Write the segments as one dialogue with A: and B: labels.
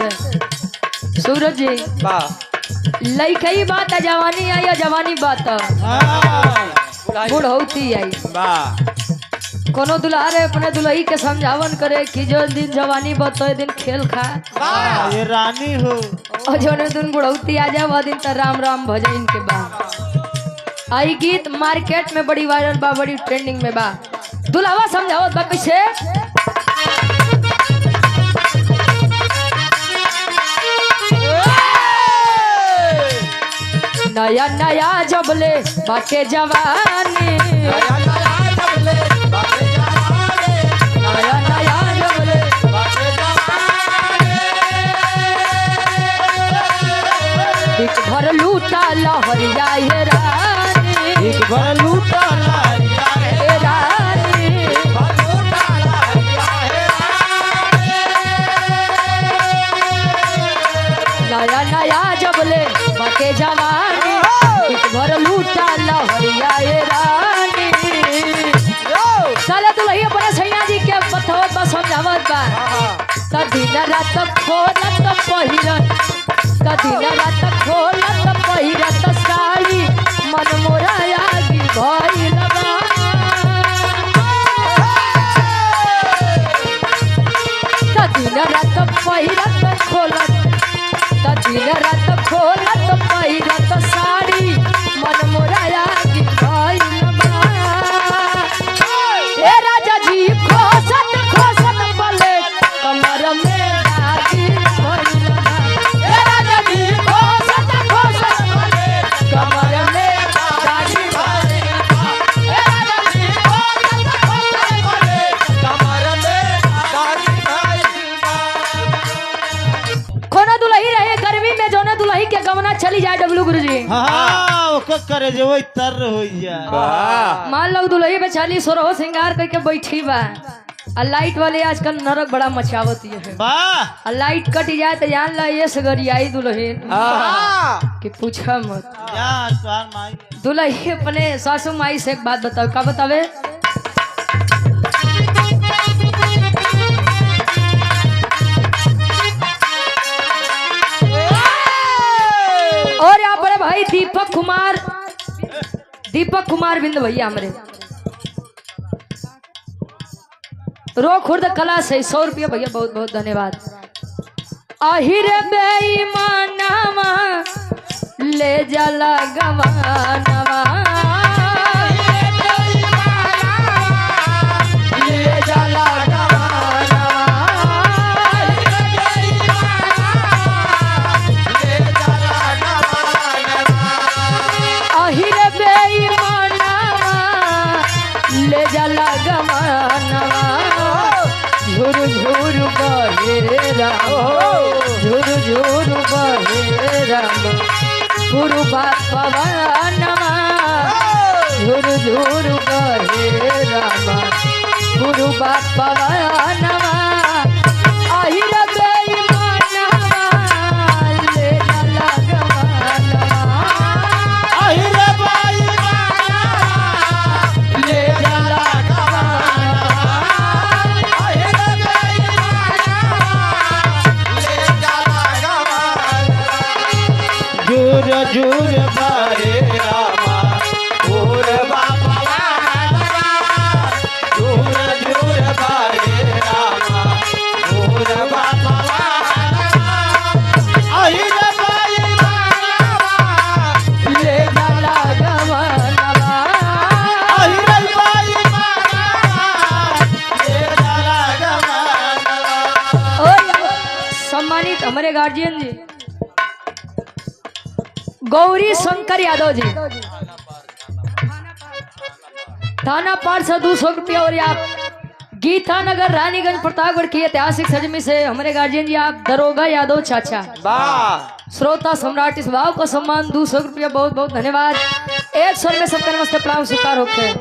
A: है सूरज जी लइकई बात है जवानी आई या जवानी बात बुढ़ौती आई कोनो दुल्हारे अपने दुल्ही के समझावन करे कि जो दिन जवानी बतो दिन खेल खा
B: ये रानी हो
A: और जो दिन बुढ़ौती आ जाए वह दिन तो राम राम भजे इनके बाद आई गीत मार्केट में बड़ी वायरल बा बड़ी ट्रेंडिंग में बा दुल्हवा समझावत बा कैसे नया नया जबले बाटे जवानी नया नया जबले बाटे एक भर लूटा लहरिया हे रानी
B: एक भर लूटा लहरिया
A: हे रानी नया नया जबले बाटे जवानी एक भर लूटा लहरिया हे रानी चले दुल्ही अपने सैया जी के बतावत बा समझावत बा दिन रात खोलत पहिरत दिन रात खोलत पहिरत साड़ी मन मोरा आगी भइल बा दिन रात पहिरत खोलत दिन रात खोलत पहिरत साड़ी मन मोरा आगी भइल बा ए राजा जी खोसत खोसत बले कमर में आगी भइल बा ए राजा जी खोसत खोसत बले कमर में आगी भइल बा ए राजा जी खोसत खोसत बले कमर में आगी भइल बा कोनो दुल्ही रहे गर्मी में जोने दुल्ही के गवना चली जाए डब्लू गुरुजी
B: हां ओको करे जे वही तर होई जा
A: मान लो दुल्ही बेचाली सोरहो श्रृंगार करके बैठी बा आ लाइट वाले आजकल नरक बड़ा मचावत है
B: वाह
A: आ लाइट कट जाए तो जान ला ये सगरी आई दुल्हन कि पूछा मत
B: या स्वार माई
A: दुल्ही अपने सासू माई से एक बात बताओ का बतावे और यहाँ बड़े भाई दीपक कुमार बिंद भैया हमारे रो खुर्द कला से 100 रुपया भैया बहुत बहुत धन्यवाद आहिर बेईमानवा ले जाला गवानवा ले जाला झुर झुर बहे राम झुर झुर बहे राम गुरु पवनमा झुर झुर बहे राम गुरु पवनमा आहिर बेईमानवा ले जाला गवानवा
B: आहिर बेईमानवा
A: ले जाला
B: झूर झूर बारे रामा झूर बाबा झूर झूर बारे रामा झूर बाबा आहिर बेईमानवा
A: ले जाला गवानवा
B: आहिर बेईमानवा ले जाला गवानवा।
A: सम्मानित हमारे गार्जियन जी गौरी शंकर यादव जी थाना पार्षद 200 रुपया और आप गीता नगर रानीगंज प्रतापगढ़ की ऐतिहासिक सरजमी से हमारे गार्जियन जी आप दरोगा यादव चाचा श्रोता सम्राट इस भाव को सम्मान 200 रुपया बहुत बहुत धन्यवाद। एक स्वर में सबका नमस्ते प्रणाम स्वीकार होके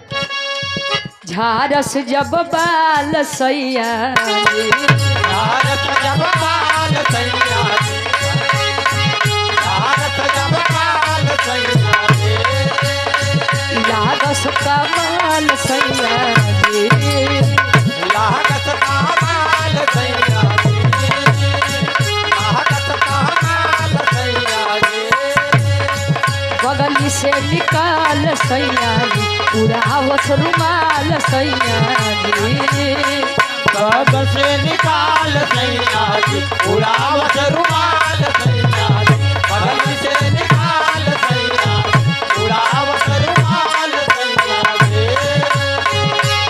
A: झारस जब बाल सैया लागस कमाल सैया
B: लागस कमाल सैया
A: निकाल सैया जी उड़ावत रुमाल सैया जी
B: पग से निकाल सैया जी उड़ावत रुमाल सैया जी पग से निकाल सैया उड़ावत रुमाल सैया जी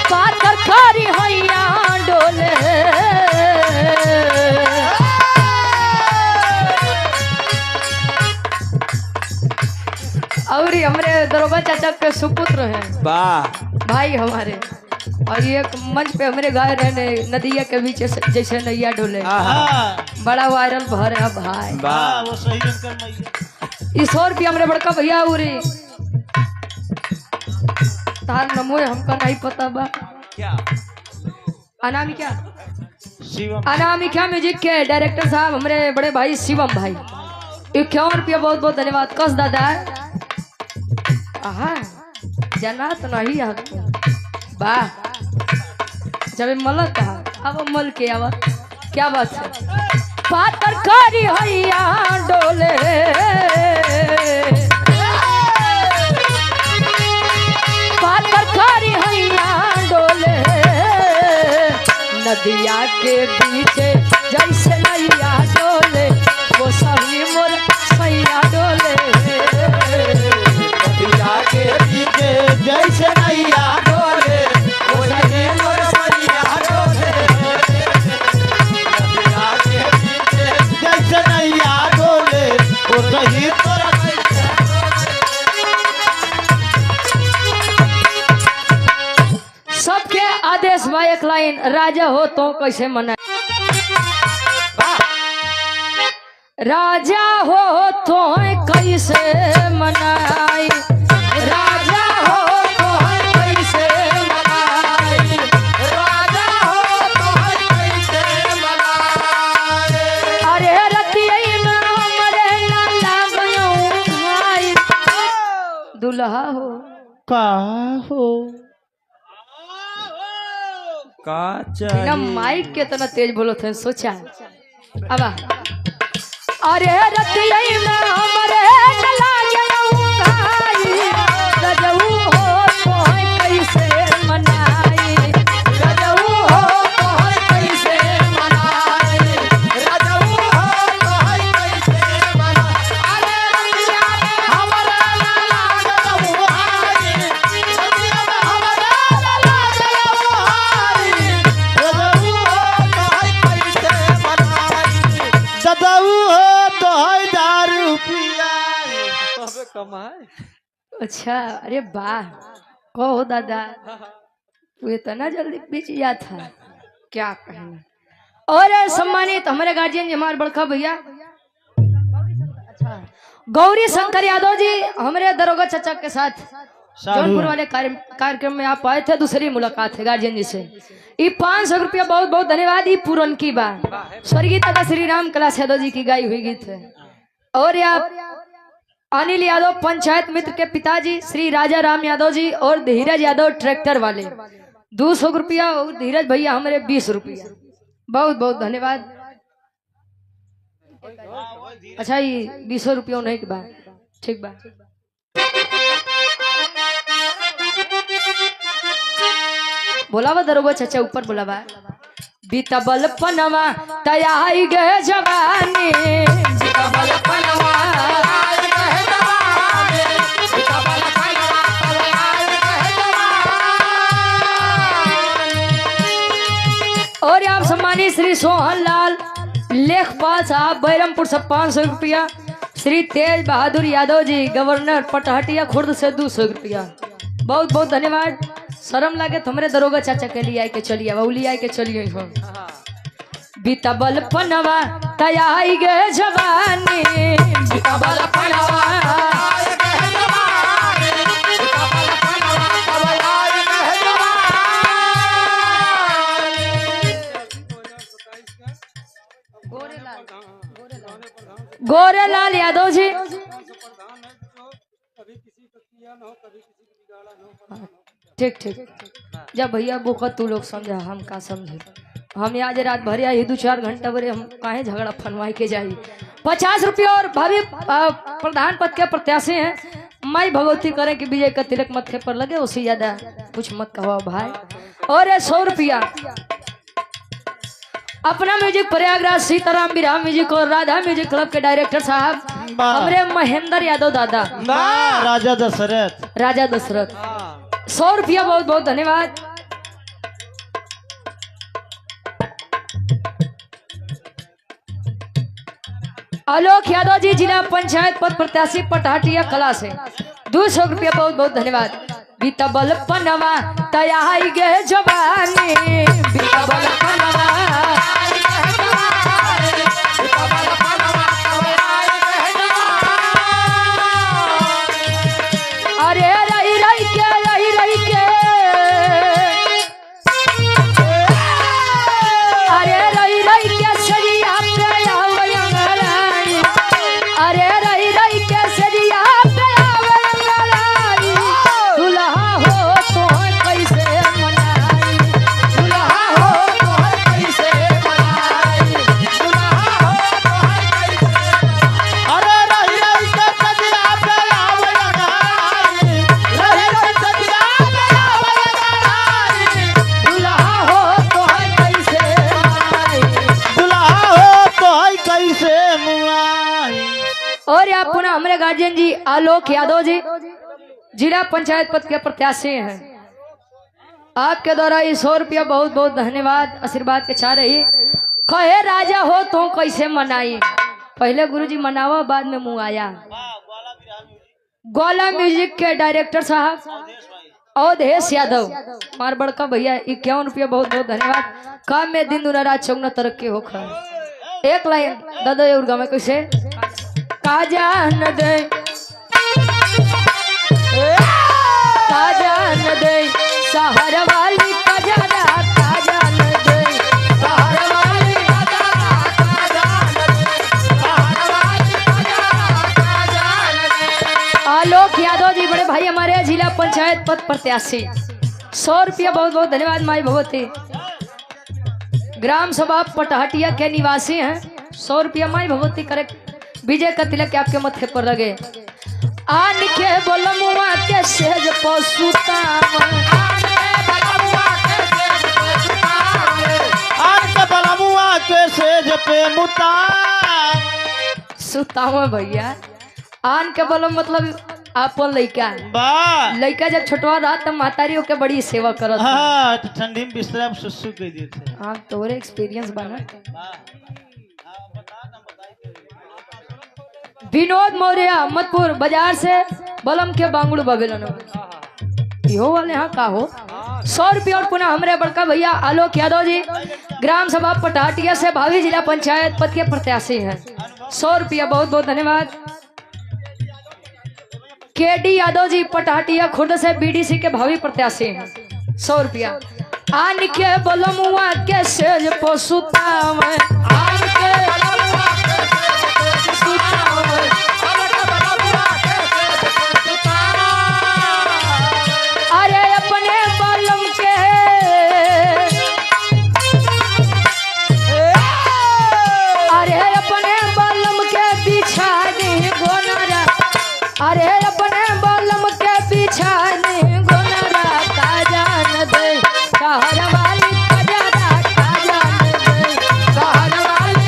A: पातर कारी हैया डोले और हमारे दरोगा चाचा के सुपुत्र हैं
B: वाह
A: भाई हमारे, और ये एक मंच पे हमारे गाय रहने नदिया के बीच जैसे नैया डोले बड़ा वायरल भर है भाई।
B: वाह
C: वो सही अंकल मैया।
A: इस और भी हमारे बड़का भैया उरी तार नमो हमका नहीं पता बा
B: क्या
A: अनामिका
C: शिवम
A: अनामिका म्यूजिक के डायरेक्टर साहब हमारे बड़े भाई शिवम भाई 51 रुपया बहुत बहुत धन्यवाद। कस दादा आहा जना तो नहीं आपको वाह जब मल कहा अब मल के आवा क्या बात है पातर कारी हैया डोले पातर कारी हैया डोले नदिया के पीछे जैसे नैया डोले वो सही मोर सैया डोले
B: नदिया के पीछे जैसे नैया डोले वो सही मोर सैया डोले नदिया के पीछे जैसे नैया डोले वो सही मोर
A: सबके आदेश बा एक लाइन राजा हो तो कैसे मनाए राजा हो तो कैसे मनाई राजा हो तो कैसे मनाई
B: राजा हो तो कैसे मनाए
A: अरे रतिया में हमरे ना लागयो भाई दुल्हा हो
C: का हो
B: का
A: बिना माइक के तना तेज बोलो थे सोचा अब अरे रतिया में हमरे न लागयो भाई रजऊ हो तो कैसे मनाई रजऊ हो तो कैसे मनाई
B: राजा हो तो कैसे मनाए अरे रतिया हमरा लाला गलऊ हाई रतिया हमरा लाला गलऊ हाई राजा हो तो कैसे मनाए ददाऊ हो तो है दारू पियाई अबे कमाए
A: अच्छा अरे वाह कहो दादा तू इतना जल्दी बीच गया था क्या कहना। और सम्मानित हमारे गार्जियन जी हमारे बड़का भैया गौरी शंकर यादव जी हमारे दरोगा चाचा के साथ जौनपुर वाले कार्यक्रम में आप आए थे। दूसरी मुलाकात है गार्जियन जी से। ये 500 रुपया बहुत बहुत धन्यवाद। ये पूरन की बात स्वर्गीय दादा श्री राम कलाश यादव जी की गाई हुई गीत है। और आप अनिल यादव पंचायत मित्र के पिताजी श्री राजा राम यादव जी और धीरज यादव ट्रैक्टर वाले 200 रुपया और धीरज भैया हमारे 20 रुपया बहुत बहुत धन्यवाद। अच्छा ये 20 रुपया नहीं के बाद ठीक बा। बोलावा दरोगा चाचा ऊपर बोलावा बीतबल पनवा तयाई गए जवानी बीतबल पनवा और आप सम्मानित श्री सोहन लाल लेखपाल साहब बैरमपुर से 500 रुपया। श्री तेज बहादुर यादव जी गवर्नर पटहटिया खुर्द से 200 रुपया बहुत बहुत धन्यवाद। शर्म लागे तो हमारे दरोगा चाचा के लिए आए के चलिए बउली आए के चलिए हम बीतबल पनवा तयाई गए जवानी बीतबल पनवा गोरेलाल यादव जी ठीक ठीक जब भैया बोका तू लोग समझा हम का समझे। हम आज रात भर या 2-4 घंटा भरे हम काहे झगड़ा फनवाई के जाई। 50 रुपया और भाभी प्रधान पद के प्रत्याशी हैं माई भगवती करे कि विजय का तिलक मत्थे पर लगे, उससे ज्यादा कुछ मत कहो भाई। और 100 रुपया अपना म्यूजिक प्रयागराज सीताराम विराम म्यूजिक और राधा म्यूजिक क्लब के डायरेक्टर साहब हमरे महेंद्र यादव दादा
C: राजा दशरथ
A: राजा दशरथ 100 रुपया बहुत बहुत धन्यवाद। आलोक यादव जी जिला पंचायत पद प्रत्याशी पटहटिया कला से 200 रुपया बहुत बहुत धन्यवाद। बीतबल पनवा तयाई गे जवानी बीतबल पनवा अरे रही रही के अरे रही रही के सरिया पे आवंगराई अरे रही रही के सरिया पे आवंगराई दुल्हा हो तो कैसे मनाई दुल्हा हो तो कैसे मनाई दुल्हा हो तो कैसे
C: अरे रही रही के सजिया पे आवंगराई रही रही सजिया पे आवंगराई
A: दुल्हा हो तो कैसे मनाई।
C: दुल्हा हो तो कैसे मुआई।
A: और यहाँ पुनः हमारे गार्जियन जी आलोक यादव जी जिला पंचायत पद के प्रत्याशी हैं। आपके द्वारा ये 100 रुपया बहुत बहुत धन्यवाद आशीर्वाद के चाह रही। कहे राजा हो तो कैसे मनाई, पहले गुरुजी मनावा बाद में मुँह आया। गोला म्यूजिक के डायरेक्टर साहब अवधेश यादव हमार बड़का भैया 51 रुपया बहुत बहुत धन्यवाद। काम में दिन दुना रात चौगना तरक्की हो खा। एक लाइन दादा और गाँव में कैसे काजान दे काजान दे शहर वाली कजाना काजान दे शहर वाली आलोक यादव जी बड़े भाई हमारे जिला पंचायत पद प्रत्याशी 100 रुपया बहुत बहुत धन्यवाद। माई भगवती ग्राम सभा पटहटिया के निवासी हैं। 100 रुपया माई भगवती करे विजय का तिलक आपके मत्थे पर लगे। आन के बोलमुआ के सेज पसुताम
C: आज के बलमुआ के सेज पे मुता
A: सुताम भैया। आन के बोलम मतलब आपन लइका
C: बा
A: लइका जब छोटवा रहा तब मातारियों के बड़ी सेवा करत।
C: हाँ तो ठंडी में बिस्तरा पे सुसु कह देते।
A: हाँ तोरे एक्सपीरियंस बना। विनोद मौर्य अहमदपुर बाजार से बलम के बांगड़ू बबेलन इहो वाले यहाँ का हो 100 रुपया। और पुनः हमारे बड़का भैया आलोक यादव जी ग्राम सभा पटहटिया से भावी जिला पंचायत पद के प्रत्याशी हैं। 100 रुपया बहुत बहुत धन्यवाद। केडी यादव जी पटहटिया खुर्द से बीडीसी के भावी प्रत्याशी हैं। 100 रुपया। आन के बलमुआ के सेज पसुताम आन के अरे अपने बलम के अरे अपने बलम के बिछा दी गोनरा अरे अपने बलम के बिछा दी गोनरा काजान दे शहर वाली कजारा काजान दे शहर वाली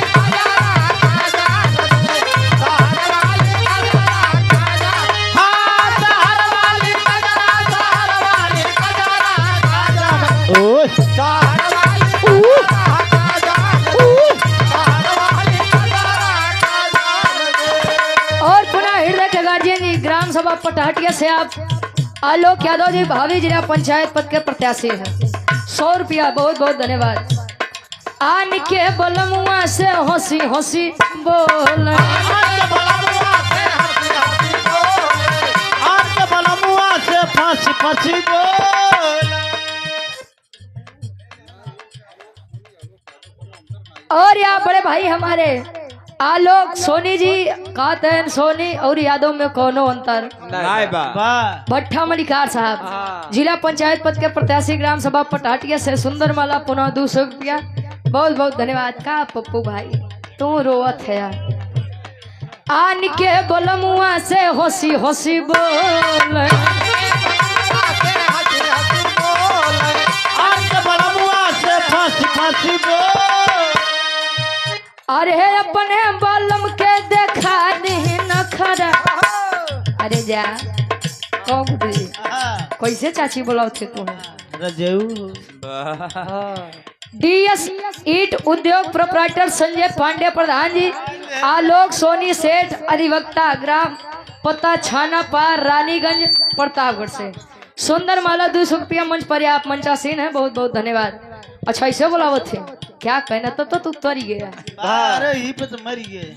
A: और पुनः हृदय के गार्जियन जी ग्राम सभा पटहटिया से आप आलोक यादव जी भावी जिला पंचायत पद के प्रत्याशी हैं। 100 रुपया बहुत बहुत धन्यवाद। आन के बलमुआ से हंसी हंसी बोल
C: बलमुआ से फांसी फांसी बोल।
A: और यहाँ बड़े भाई हमारे आलोक सोनी जी कातन सोनी और यादव में कोनो अंतर भट्ठा मलिकार साहब जिला पंचायत पद के प्रत्याशी ग्राम सभा पटहटिया से सुंदर माला पुनः 200 रुपया बहुत बहुत धन्यवाद। का पप्पू भाई तू रोवत है आन के बोलमुआ से हंसी हंसी बोल
C: फांसी बोल
A: अरे अपने बालम के देखा दी नखरा अरे जा कौन बुद्धि कैसे चाची बोलाओ थे तुम
C: रजेऊ
A: डीएस ईट उद्योग प्रोप्राइटर संजय पांडे प्रधान जी आलोक सोनी सेठ अधिवक्ता ग्राम पता छाना पार रानीगंज प्रतापगढ़ से सुंदर माला 200 रुपया मंच पर आप मंचासीन है बहुत बहुत धन्यवाद। अच्छा ऐसे बोलावो थे क्या कहना तो तू तरी गया
C: अरे ही पे तो मरी गए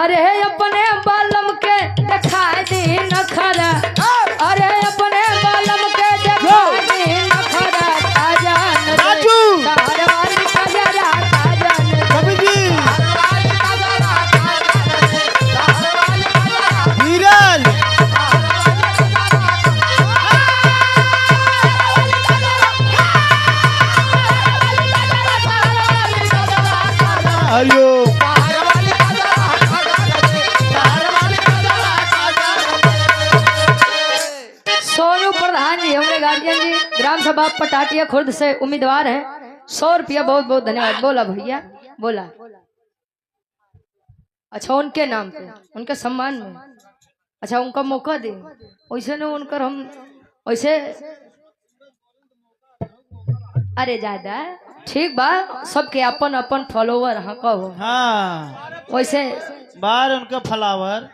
A: अरे अपने बालम के देखा दी नखरा अरे अपने बालम के देखा दी नखरा ताजान
C: राजू
A: तारवाली ताजा ताजान
C: कवि जी हीरल अयो
A: सोनू प्रधान जी हमारे गार्जियन जी ग्राम सभा पटाटिया खुर्द से उम्मीदवार हैं 100 रुपया बहुत बहुत धन्यवाद। बोला भैया बोला। अच्छा उनके नाम पे उनके सम्मान में अच्छा उनका मौका दे वैसे न उनकर हम वैसे अरे ज्यादा ठीक बा सबके अपन अपन फॉलोवर हाँ कहो
C: हाँ
A: वैसे
C: बार उनका फ्लावर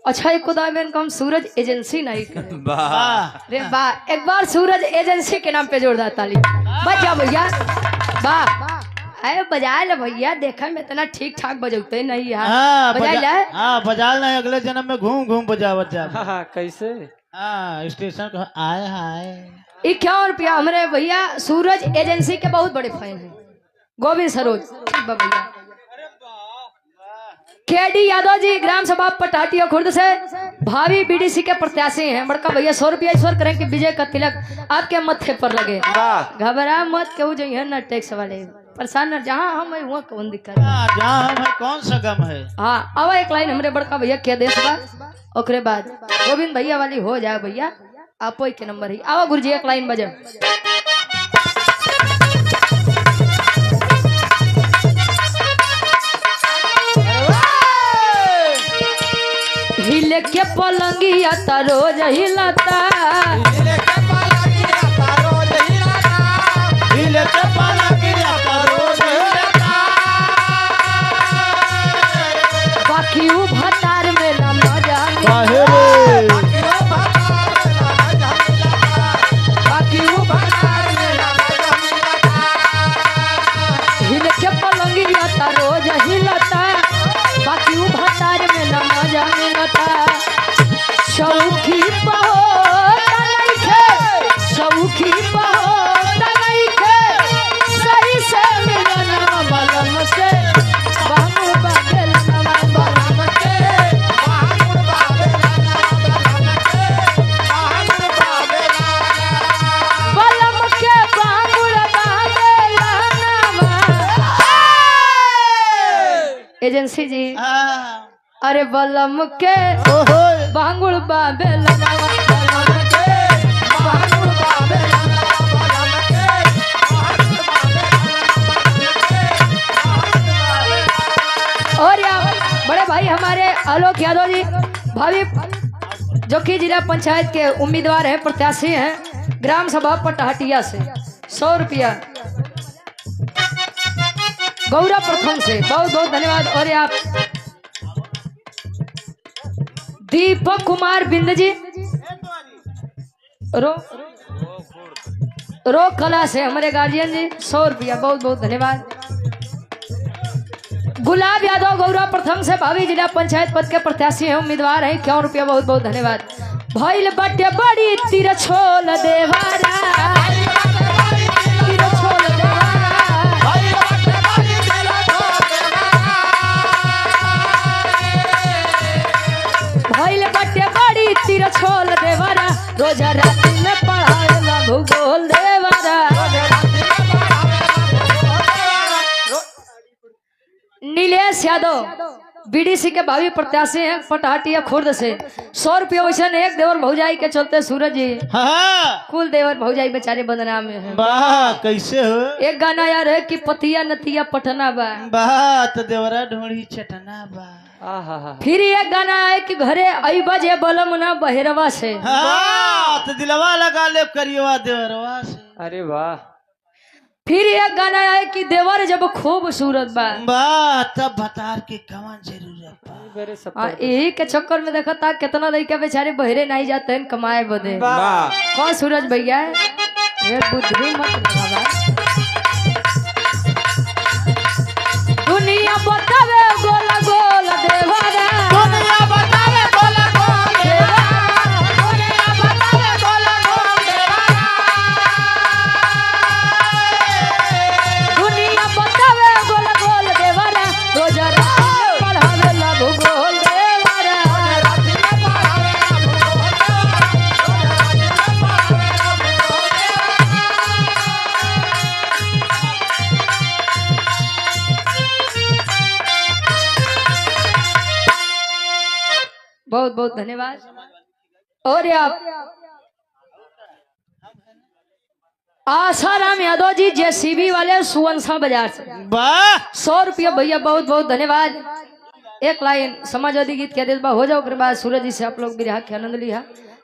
A: अच्छा एक खुदा में हम सूरज एजेंसी नहीं करें
C: वाह
A: रे वाह एक बार सूरज एजेंसी के नाम पे जोरदार ताली बजा भैया वाह अरे बजा ले भैया देखा में इतना ठीक ठाक बजौते नहीं यार
C: हाँ
A: बजा ले
C: हाँ बजाल नहीं अगले जन्म में घूम घूम बजावत जा
B: कैसे
C: हाँ स्टेशन का आए हाय
A: 51 रुपया हमारे भैया सूरज एजेंसी के बहुत बड़े फैन हैं गोविंद सरोज ठीक बा भैया। केडी यादव जी ग्राम सभा पटाटिया खुर्द से भावी बीडीसी के प्रत्याशी हैं बड़का भैया 100 रुपया ईश्वर करें कि विजय का तिलक आपके मत्थे पर लगे घबरा मत केहू जो है न टैक्स वाले परेशान न जहाँ हम है वहाँ कौन दिक्कत है
C: जहाँ हम है कौन सा गम है
A: हाँ अब एक लाइन हमारे बड़का भैया के देश बा ओकरे बाद गोविंद भैया वाली हो जाए भैया आप के नंबर ही आवा गुरुजी एक लाइन बजा हिले के पलंगिया ता रोज हिलता बाकी उ भतार में ना मजा बाकी उ भतार में ना हिले के पलंगिया ता रोज हिलता बाकी उ भतार में ना मजा मिलता शौकी बहुत नइखे शौकी बहुत नइखे सही से मिलना बलम से बाबू बगल नवा बलम से बलम के बाबू बगल नवा एजेंसी जी अरे बलम के बांगुड़ बाबे और यार बड़े भाई हमारे आलोक यादव जी भावी जो कि जिला पंचायत के उम्मीदवार हैं प्रत्याशी हैं ग्राम सभा पटहटिया से 100 रुपया गौरा प्रथम से बहुत बहुत धन्यवाद। और आप दीपक कुमार बिंद जी रो कला से हमारे गार्जियन जी 100 रुपया बहुत बहुत धन्यवाद। गुलाब यादव गौरा प्रथम से भावी जिला पंचायत पद के प्रत्याशी हैं उम्मीदवार हैं 51 रुपया बहुत बहुत धन्यवाद। भइल बटे बड़ी तिरछोल देवारा तिरछोल भइल बटे बड़ी तिरछोल देवारा रोजा राति में पढ़ाएला भूगोल देवारा नीलेश यादव बीडीसी के भावी प्रत्याशी हैं पटहटिया खुर्द से। 100 रुपया वैसे एक देवर भौजाई के चलते सूरज जी
B: हाँ
A: कुल देवर भौजाई बेचारे बदनाम में हैं।
B: वाह कैसे हो
A: एक गाना यार है कि पतिया नतिया पटना बा।
B: वाह तो देवरा ढोड़ी चटना बा।
A: फिर एक गाना है कि घरे आई बजे बलम ना बहेरवा से।
B: हाँ तो दिलवा लगा ले करियवा देवरवा से।
C: अरे वाह।
A: फिर एक गाना है कि देवर जब खूबसूरत बा।
B: वाह तब भतार के कवन जरूरत बा।
A: यही के चक्कर में देखा था कितना लड़का बेचारे बहरे नहीं जाते हैं कमाए बदे। कौन सूरज भैया ये बुद्धि मत लगावा। दुनिया बतावे गोला गोला देवारा।
C: दुनिया बतावे गोला गोल देवारा। दुनिया बतावे गोला गोल देवारा।
A: दुनिया बतावे गोला गोल देवारा। रोजा रात पढ़ावे ला भूगोल देवारा। बहुत बहुत धन्यवाद। और आप आसाराम यादव जी जेसीबी वाले सुवंशा बाजार से
B: वाह
A: 100 रुपया भैया बहुत बहुत धन्यवाद। एक लाइन समाजवादी गीत कह दे बा हो जाओ। बाद सूरज जी से आप लोग बिरहा के आनंद लिया।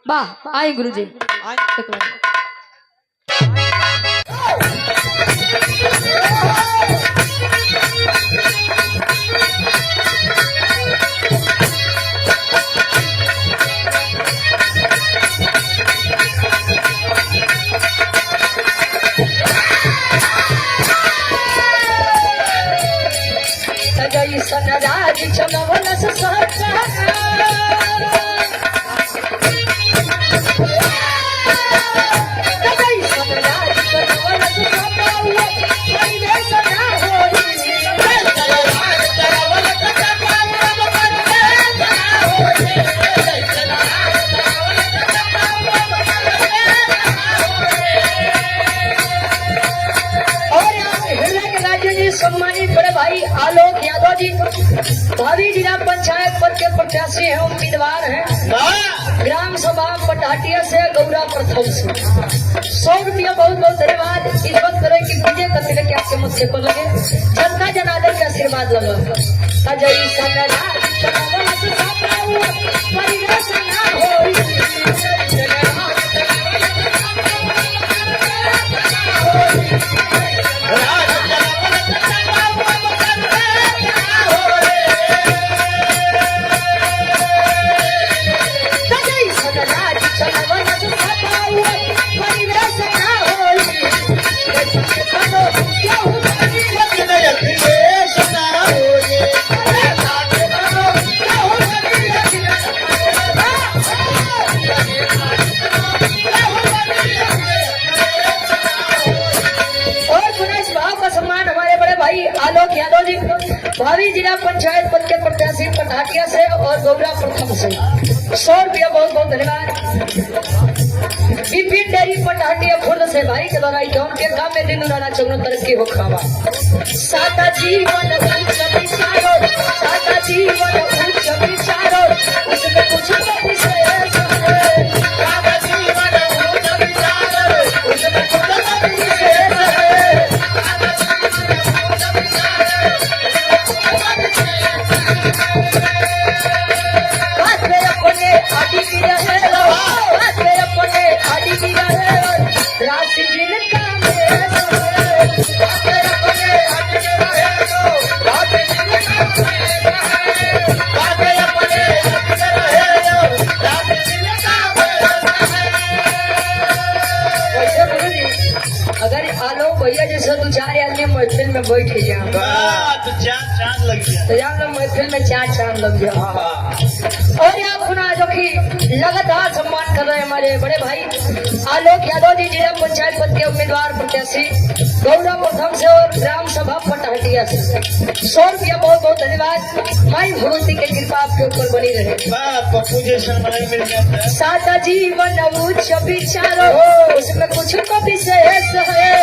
A: वाह आई गुरु जी एक लाइन। जय सनराज चमवन सम्मानित बड़े भाई आलोक यादव जी भावी जिला पंचायत पद के प्रत्याशी हैं उम्मीदवार हैं ग्राम सभा पटहटिया से गौरा प्रथम से 100 रुपया बहुत बहुत धन्यवाद। इस वक्त तरह की विजय करते लेके आपके मुझ से पर लगे जनता जनार्दन का आशीर्वाद लगा। अजय आलोक यादव जी भावी जिला पंचायत पद के प्रत्याशी पटहटिया से और गौरा प्रथम से 100 रुपया बहुत बहुत धन्यवाद। विपिन डेयरी पटहटिया खुर्द से भाई के द्वारा के गाँव में दिन राना चौन तरक्की हो खावा। सादा जीवन उच्च विचारो, सादा जीवन उच्च विचारो, उसमें कुछ विशेष है। सादा जीवन उच्च विचारो, उसमें कुछ विशेष है। राशि जिनका अगर आलोक भैया जैसे 2-4 आदमी महफिल में बैठे जाए
B: तो चांद लग गया
A: तो जान लो महफिल में 4 चांद लग गया। और यहाँ सुना जो कि लगातार सम्मान कर रहे हैं हमारे बड़े भाई आलोक यादव जी जिला पंचायत पद के उम्मीदवार प्रत्याशी गौरा प्रथम से और ग्राम सभा पटहटिया से 100 रुपया बहुत बहुत धन्यवाद। माई भगवती की कृपा आपके ऊपर बनी रहे।
B: पप्पू जैसा मलाई मिल जाता है।
A: सादा जीवन उच्च विचारो, उसमें कुछ तो विशेष है।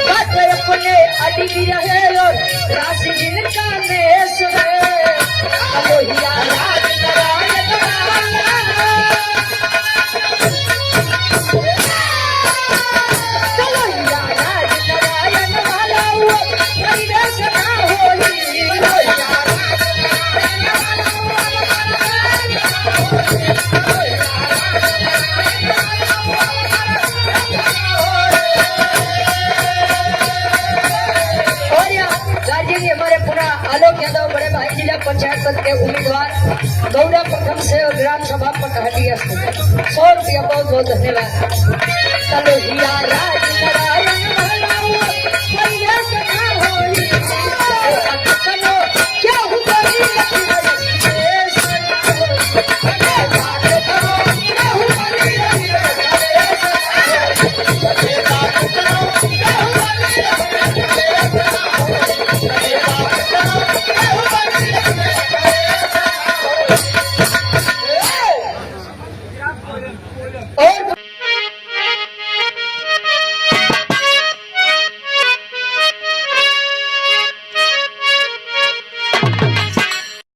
A: बात अपने अड़ी भी रहे और राशि जिनका नेस है कलोहिया राज नारायण कलोहिया राज नारायण वाला हुआ परिवेश ना होली कलोहिया राज्य जी हमारे पुनः आलोक यादव बड़े भाई जिला पंचायत पद के उम्मीदवार गौड़ा प्रथम से और ग्राम सभा पटहटी 100 रुपया बहुत बहुत धन्यवाद कलोहिया राज नारायण वाला परिवेश ना होली कलो क्या हुआ